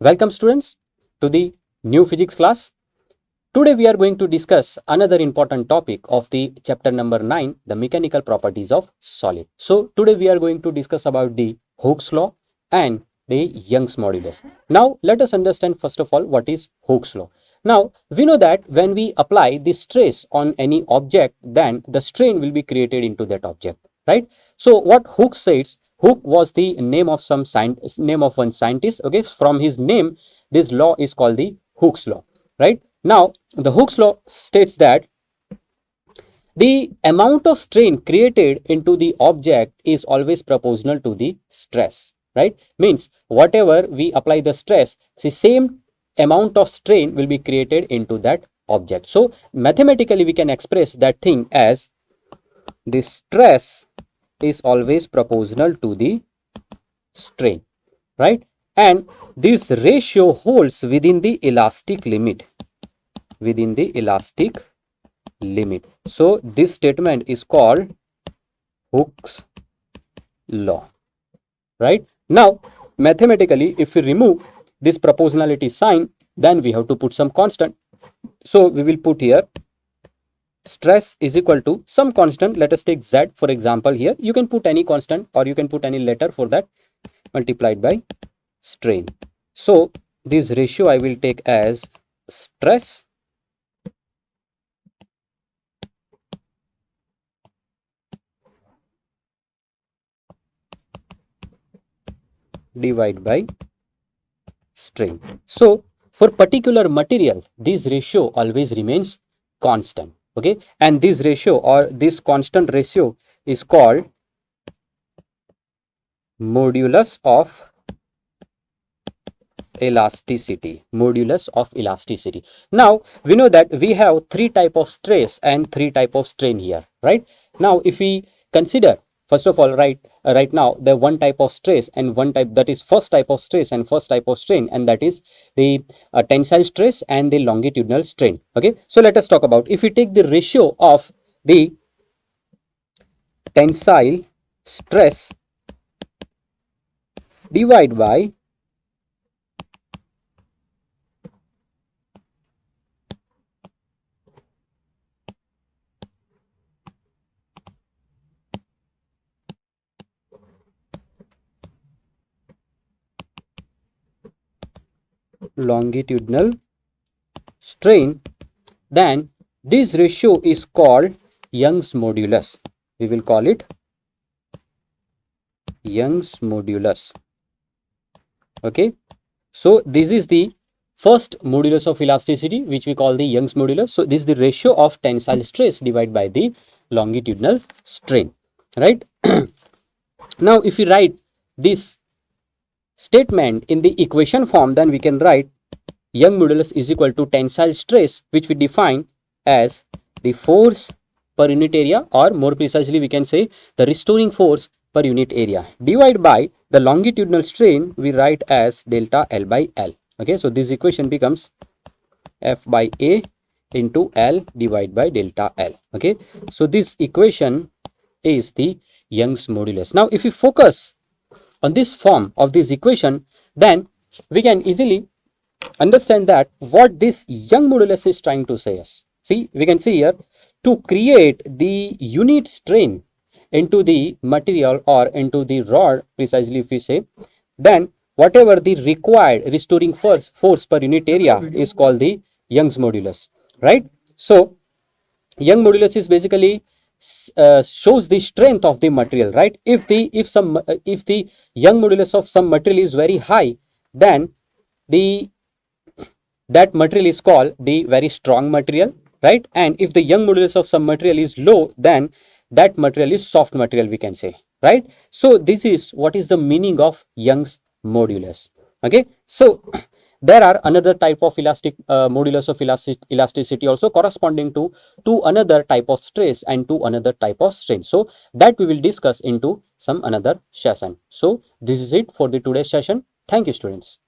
Welcome students to the new physics class. Today we are going to discuss another important topic of the chapter number 9, the mechanical properties of solid. So today we are going to discuss about the Hooke's law and the Young's modulus. Now let us understand first of all what is Hooke's law. Now we know that when we apply the stress on any object, then the strain will be created into that object, right? So what Hooke says, Hooke was the name of one scientist. Okay, from his name, this law is called the Hooke's law, right? Now, the Hooke's law states that the amount of strain created into the object is always proportional to the stress, right? Means whatever we apply the stress, the same amount of strain will be created into that object. So mathematically, we can express that thing as the stress is always proportional to the strain, right? And this ratio holds within the elastic limit. So this statement is called Hooke's law, right? Now mathematically, if we remove this proportionality sign, then we have to put some constant. So we will put here stress is equal to some constant. Let us take Z for example. Here you can put any constant or you can put any letter for that, multiplied by strain. So this ratio I will take as stress divided by strain. So for particular material, this ratio always remains constant. Okay, and this ratio or this constant ratio is called modulus of elasticity. Now we know that we have three type of stress and three type of strain here, right? Now if we consider first of all, right now the one type of stress and one type, that is first type of stress and first type of strain, and that is the tensile stress and the longitudinal strain. Okay, so let us talk about, if we take the ratio of the tensile stress divided by longitudinal strain, then this ratio is called Young's modulus. We will call it Young's modulus. Okay, so this is the first modulus of elasticity, which we call the Young's modulus. So this is the ratio of tensile stress divided by the longitudinal strain, right? Now if we write this statement in the equation form, then we can write Young modulus is equal to tensile stress, which we define as the force per unit area, or more precisely we can say the restoring force per unit area, divided by the longitudinal strain we write as delta L by L. Okay, so this equation becomes F by A into L divided by delta L. Okay, so this equation is the Young's modulus. Now if we focus on this form of this equation, then we can easily understand that what this Young modulus is trying to say us. See, we can see here, to create the unit strain into the material or into the rod, precisely if we say, then whatever the required restoring force per unit area is called the Young's modulus, right? So Young modulus is basically shows the strength of the material, right? If the Young modulus of some material is very high, then that material is called the very strong material, right? And if the Young modulus of some material is low, then that material is soft material, we can say, right? So this is what is the meaning of Young's modulus. Okay, so there are another type of modulus of elasticity also, corresponding to another type of stress and to another type of strain. So that we will discuss into some another session. So this is it for the today's session. Thank you, students.